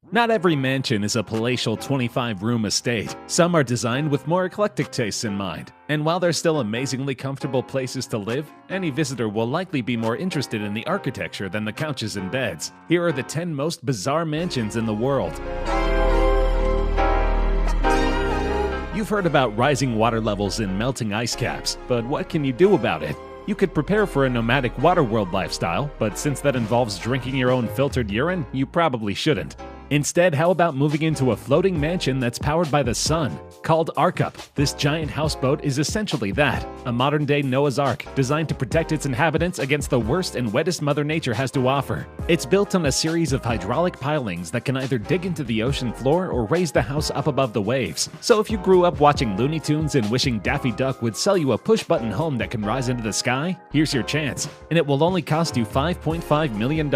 Not every mansion is a palatial 25-room estate. Some are designed with more eclectic tastes in mind. And while they're still amazingly comfortable places to live, any visitor will likely be more interested in the architecture than the couches and beds. Here are the 10 most bizarre mansions in the world. You've heard about rising water levels and melting ice caps, but what can you do about it? You could prepare for a nomadic waterworld lifestyle, but since that involves drinking your own filtered urine, you probably shouldn't. Instead, how about moving into a floating mansion that's powered by the sun? Called Arkup, this giant houseboat is essentially that, a modern-day Noah's Ark designed to protect its inhabitants against the worst and wettest Mother Nature has to offer. It's built on a series of hydraulic pilings that can either dig into the ocean floor or raise the house up above the waves. So if you grew up watching Looney Tunes and wishing Daffy Duck would sell you a push-button home that can rise into the sky, here's your chance. And it will only cost you $5.5 million.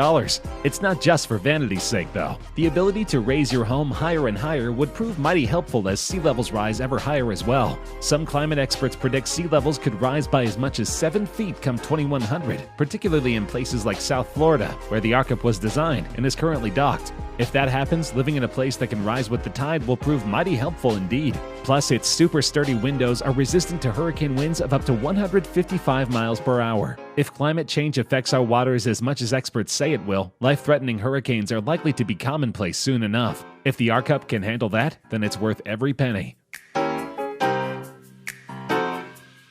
It's not just for vanity's sake, though. The ability to raise your home higher and higher would prove mighty helpful as sea levels rise ever higher as well. Some climate experts predict sea levels could rise by as much as 7 feet come 2100, particularly in places like South Florida, where the Arkup was designed and is currently docked. If that happens, living in a place that can rise with the tide will prove mighty helpful indeed. Plus, its super sturdy windows are resistant to hurricane winds of up to 155 miles per hour. If climate change affects our waters as much as experts say it will, life-threatening hurricanes are likely to be commonplace soon enough. If the Arkup can handle that, then it's worth every penny.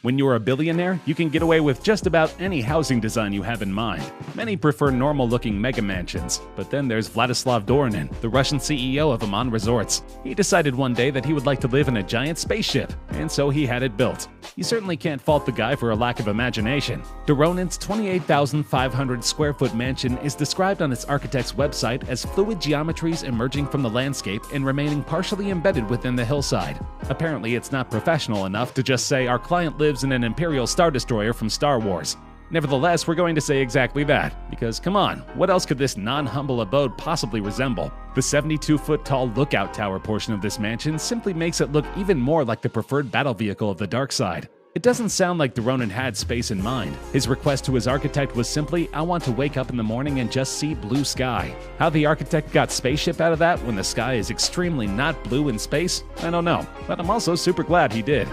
When you're a billionaire, you can get away with just about any housing design you have in mind. Many prefer normal-looking mega mansions, but then there's Vladislav Dorinin, the Russian CEO of Aman Resorts. He decided one day that he would like to live in a giant spaceship, and so he had it built. You certainly can't fault the guy for a lack of imagination. Doronin's 28,500 square foot mansion is described on its architect's website as fluid geometries emerging from the landscape and remaining partially embedded within the hillside. Apparently, it's not professional enough to just say our client lives in an Imperial Star Destroyer from Star Wars. Nevertheless, we're going to say exactly that, because come on, what else could this non-humble abode possibly resemble? The 72-foot-tall lookout tower portion of this mansion simply makes it look even more like the preferred battle vehicle of the dark side. It doesn't sound like Doronin had space in mind. His request to his architect was simply, I want to wake up in the morning and just see blue sky. How the architect got spaceship out of that when the sky is extremely not blue in space, I don't know, but I'm also super glad he did.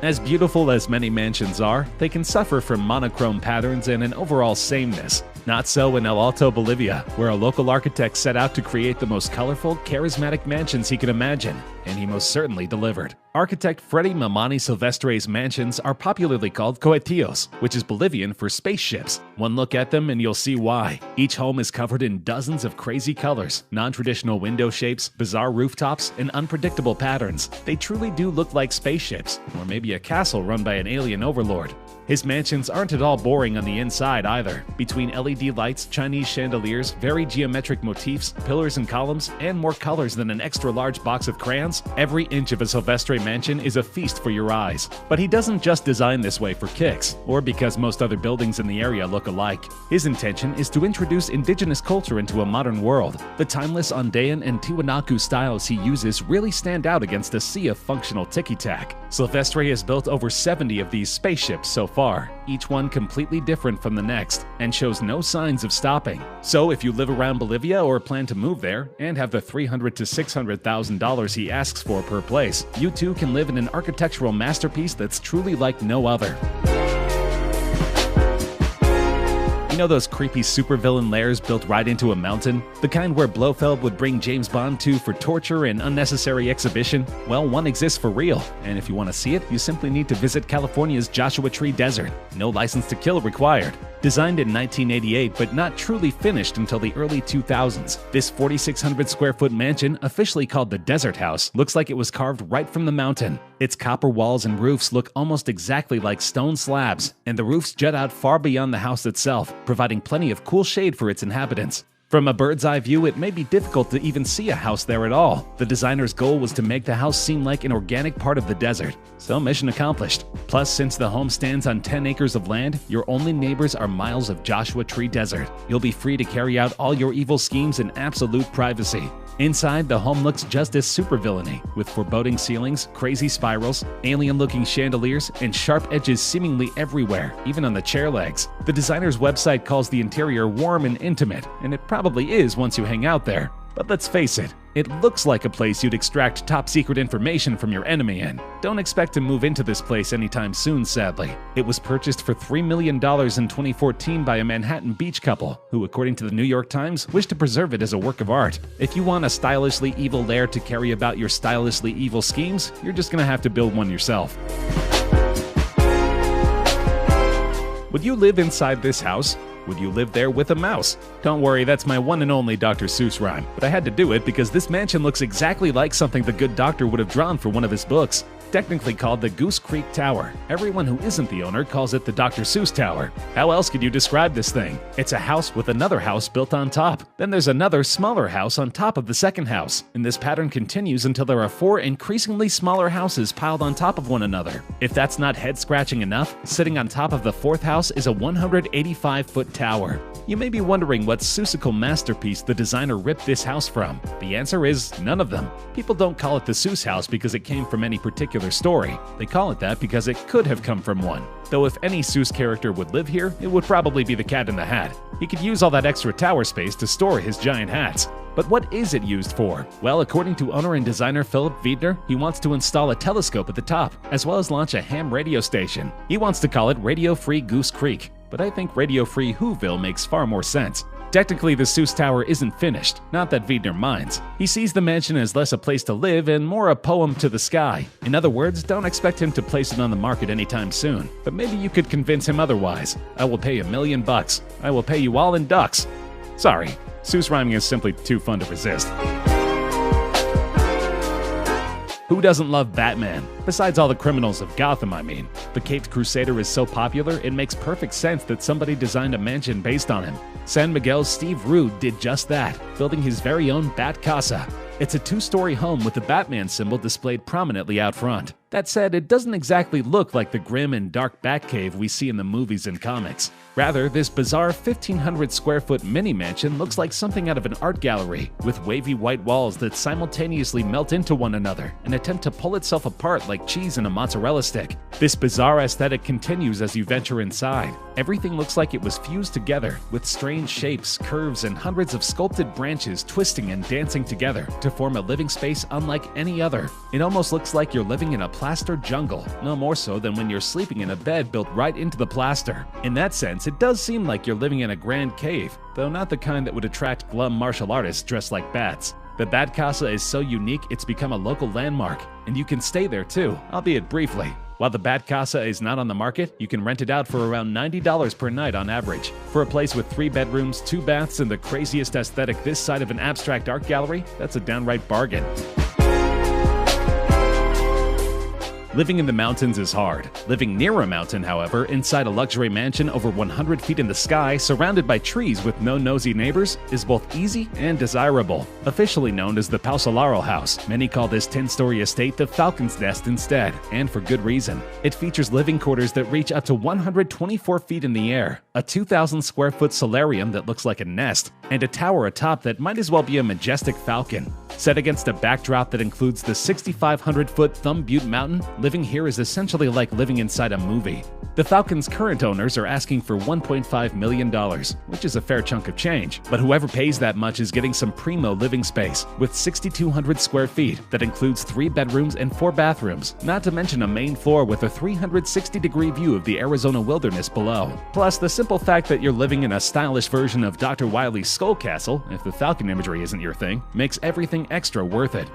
As beautiful as many mansions are, they can suffer from monochrome patterns and an overall sameness. Not so in El Alto, Bolivia, where a local architect set out to create the most colorful, charismatic mansions he could imagine, and he most certainly delivered. Architect Freddy Mamani Silvestre's mansions are popularly called cohetillos, which is Bolivian for spaceships. One look at them and you'll see why. Each home is covered in dozens of crazy colors, non-traditional window shapes, bizarre rooftops, and unpredictable patterns. They truly do look like spaceships, or maybe a castle run by an alien overlord. His mansions aren't at all boring on the inside either. Between LED lights, Chinese chandeliers, very geometric motifs, pillars and columns, and more colors than an extra-large box of crayons, every inch of a Silvestre mansion is a feast for your eyes. But he doesn't just design this way for kicks, or because most other buildings in the area look alike. His intention is to introduce indigenous culture into a modern world. The timeless Andean and Tiwanaku styles he uses really stand out against a sea of functional ticky-tack. Silvestre has built over 70 of these spaceships so far, each one completely different from the next, and shows no signs of stopping. So if you live around Bolivia or plan to move there, and have the $300,000 to $600,000 he asks for per place, you too can live in an architectural masterpiece that's truly like no other. You know those creepy supervillain lairs built right into a mountain? The kind where Blofeld would bring James Bond to for torture and unnecessary exhibition? Well, one exists for real, and if you want to see it, you simply need to visit California's Joshua Tree Desert. No license to kill required. Designed in 1988 but not truly finished until the early 2000s, this 4,600 square foot mansion, officially called the Desert House, looks like it was carved right from the mountain. Its copper walls and roofs look almost exactly like stone slabs, and the roofs jut out far beyond the house itself, providing plenty of cool shade for its inhabitants. From a bird's eye view, it may be difficult to even see a house there at all. The designer's goal was to make the house seem like an organic part of the desert. So mission accomplished. Plus, since the home stands on 10 acres of land, your only neighbors are miles of Joshua Tree Desert. You'll be free to carry out all your evil schemes in absolute privacy. Inside, the home looks just as supervillainy, with foreboding ceilings, crazy spirals, alien-looking chandeliers, and sharp edges seemingly everywhere, even on the chair legs. The designer's website calls the interior warm and intimate, and it probably is once you hang out there. But let's face it, it looks like a place you'd extract top-secret information from your enemy in. Don't expect to move into this place anytime soon, sadly. It was purchased for $3 million in 2014 by a Manhattan Beach couple, who, according to the New York Times, wish to preserve it as a work of art. If you want a stylishly evil lair to carry about your stylishly evil schemes, you're just gonna have to build one yourself. Would you live inside this house? Would you live there with a mouse? Don't worry, that's my one and only Dr. Seuss rhyme, but I had to do it because this mansion looks exactly like something the good doctor would have drawn for one of his books. Technically called the Goose Creek Tower, everyone who isn't the owner calls it the Dr. Seuss Tower. How else could you describe this thing? It's a house with another house built on top. Then there's another smaller house on top of the second house, and this pattern continues until there are 4 increasingly smaller houses piled on top of one another. If that's not head-scratching enough, sitting on top of the 4th house is a 185-foot tower. You may be wondering what Seussical masterpiece the designer ripped this house from. The answer is none of them. People don't call it the Seuss house because it came from any particular story. They call it that because it could have come from one. Though if any Seuss character would live here, it would probably be the Cat in the Hat. He could use all that extra tower space to store his giant hats. But what is it used for? Well, according to owner and designer Philip Wiedner, he wants to install a telescope at the top, as well as launch a ham radio station. He wants to call it Radio Free Goose Creek, but I think Radio Free Whoville makes far more sense. Technically, the Seuss Tower isn't finished, not that Wiedner minds. He sees the mansion as less a place to live and more a poem to the sky. In other words, don't expect him to place it on the market anytime soon. But maybe you could convince him otherwise. I will pay $1 million. I will pay you all in ducks. Sorry, Seuss rhyming is simply too fun to resist. Who doesn't love Batman? Besides all the criminals of Gotham, I mean. The Caped Crusader is so popular, it makes perfect sense that somebody designed a mansion based on him. San Miguel's Steve Rude did just that, building his very own Bat Casa. It's a 2-story home with the Batman symbol displayed prominently out front. That said, it doesn't exactly look like the grim and dark Batcave we see in the movies and comics. Rather, this bizarre 1,500-square-foot mini-mansion looks like something out of an art gallery, with wavy white walls that simultaneously melt into one another and attempt to pull itself apart like cheese in a mozzarella stick. This bizarre aesthetic continues as you venture inside. Everything looks like it was fused together, with strange shapes, curves, and hundreds of sculpted branches twisting and dancing together to form a living space unlike any other. It almost looks like you're living in a plaster jungle, no more so than when you're sleeping in a bed built right into the plaster. In that sense, it does seem like you're living in a grand cave, though not the kind that would attract glum martial artists dressed like bats. The Bat Casa is so unique it's become a local landmark, and you can stay there too, albeit briefly. While the Bat Casa is not on the market, you can rent it out for around $90 per night on average. For a place with 3 bedrooms, 2 baths, and the craziest aesthetic this side of an abstract art gallery, that's a downright bargain. Living in the mountains is hard. Living near a mountain, however, inside a luxury mansion over 100 feet in the sky, surrounded by trees with no nosy neighbors, is both easy and desirable. Officially known as the Pausolaro House, many call this 10-story estate the Falcon's Nest instead, and for good reason. It features living quarters that reach up to 124 feet in the air, a 2,000-square-foot solarium that looks like a nest, and a tower atop that might as well be a majestic falcon. Set against a backdrop that includes the 6,500-foot Thumb Butte Mountain, living here is essentially like living inside a movie. The Falcon's current owners are asking for $1.5 million, which is a fair chunk of change. But whoever pays that much is getting some primo living space, with 6,200 square feet that includes 3 bedrooms and 4 bathrooms, not to mention a main floor with a 360-degree view of the Arizona wilderness below. Plus, the simple fact that you're living in a stylish version of Dr. Wily's Skull Castle, if the Falcon imagery isn't your thing, makes everything extra worth it.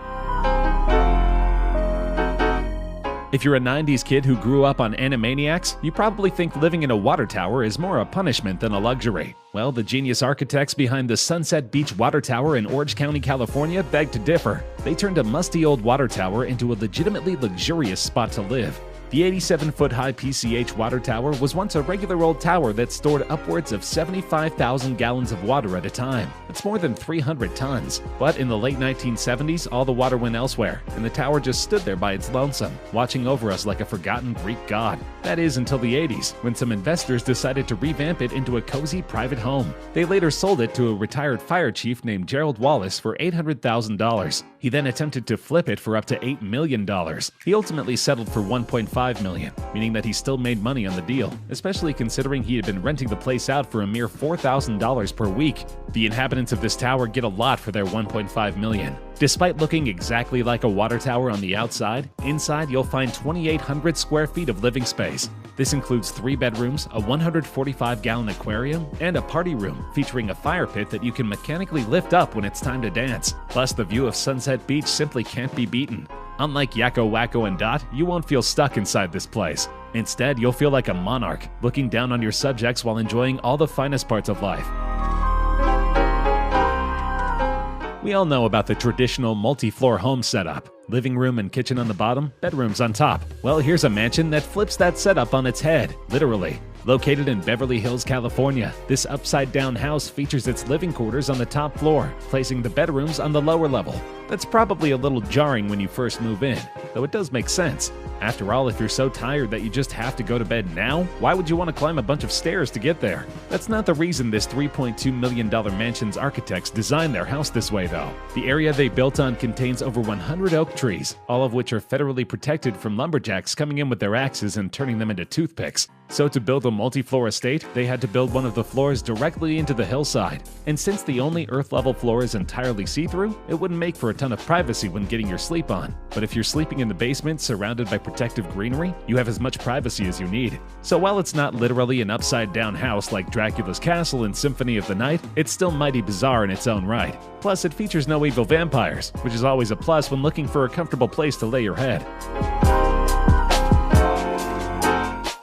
If you're a 90s kid who grew up on Animaniacs, you probably think living in a water tower is more a punishment than a luxury. Well, the genius architects behind the Sunset Beach Water Tower in Orange County, California beg to differ. They turned a musty old water tower into a legitimately luxurious spot to live. The 87-foot-high PCH water tower was once a regular old tower that stored upwards of 75,000 gallons of water at a time. That's more than 300 tons. But in the late 1970s, all the water went elsewhere, and the tower just stood there by its lonesome, watching over us like a forgotten Greek god. That is until the 80s, when some investors decided to revamp it into a cozy private home. They later sold it to a retired fire chief named Gerald Wallace for $800,000. He then attempted to flip it for up to $8 million. He ultimately settled for $1.5 million, meaning that he still made money on the deal, especially considering he had been renting the place out for a mere $4,000 per week. The inhabitants of this tower get a lot for their $1.5 million. Despite looking exactly like a water tower on the outside, inside you'll find 2,800 square feet of living space. This includes 3 bedrooms, a 145-gallon aquarium, and a party room featuring a fire pit that you can mechanically lift up when it's time to dance. Plus, the view of Sunset Beach simply can't be beaten. Unlike Yakko, Wacko, and Dot, you won't feel stuck inside this place. Instead, you'll feel like a monarch, looking down on your subjects while enjoying all the finest parts of life. We all know about the traditional multi-floor home setup. Living room and kitchen on the bottom, bedrooms on top. Well, here's a mansion that flips that setup on its head, literally. Located in Beverly Hills, California, this upside-down house features its living quarters on the top floor, placing the bedrooms on the lower level. That's probably a little jarring when you first move in, though it does make sense. After all, if you're so tired that you just have to go to bed now, why would you want to climb a bunch of stairs to get there? That's not the reason this $3.2 million mansion's architects designed their house this way, though. The area they built on contains over 100 oak trees, all of which are federally protected from lumberjacks coming in with their axes and turning them into toothpicks. So to build a multi-floor estate, they had to build one of the floors directly into the hillside. And since the only earth-level floor is entirely see-through, it wouldn't make for a ton of privacy when getting your sleep on. But if you're sleeping in the basement surrounded by protective greenery, you have as much privacy as you need. So while it's not literally an upside-down house like Dracula's castle in Symphony of the Night, it's still mighty bizarre in its own right. Plus, it features no evil vampires, which is always a plus when looking for a comfortable place to lay your head.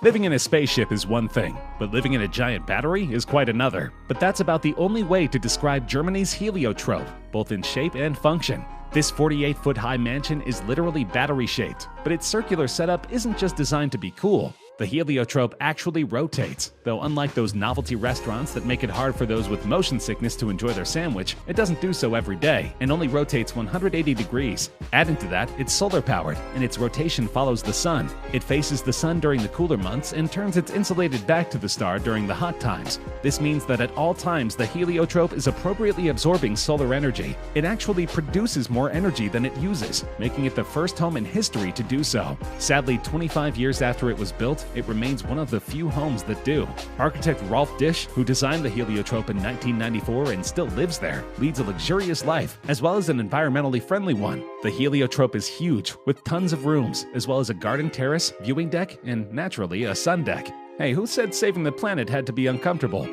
Living in a spaceship is one thing, but living in a giant battery is quite another. But that's about the only way to describe Germany's heliotrope, both in shape and function. This 48-foot-high mansion is literally battery-shaped, but its circular setup isn't just designed to be cool. The heliotrope actually rotates, though unlike those novelty restaurants that make it hard for those with motion sickness to enjoy their sandwich, it doesn't do so every day and only rotates 180 degrees. Adding to that, it's solar-powered, and its rotation follows the sun. It faces the sun during the cooler months and turns its insulated back to the star during the hot times. This means that at all times, the heliotrope is appropriately absorbing solar energy. It actually produces more energy than it uses, making it the first home in history to do so. Sadly, 25 years after it was built, it remains one of the few homes that do. Architect Rolf Dish, who designed the heliotrope in 1994 and still lives there, leads a luxurious life, as well as an environmentally friendly one. The heliotrope is huge, with tons of rooms, as well as a garden terrace, viewing deck, and naturally, a sun deck. Hey, who said saving the planet had to be uncomfortable?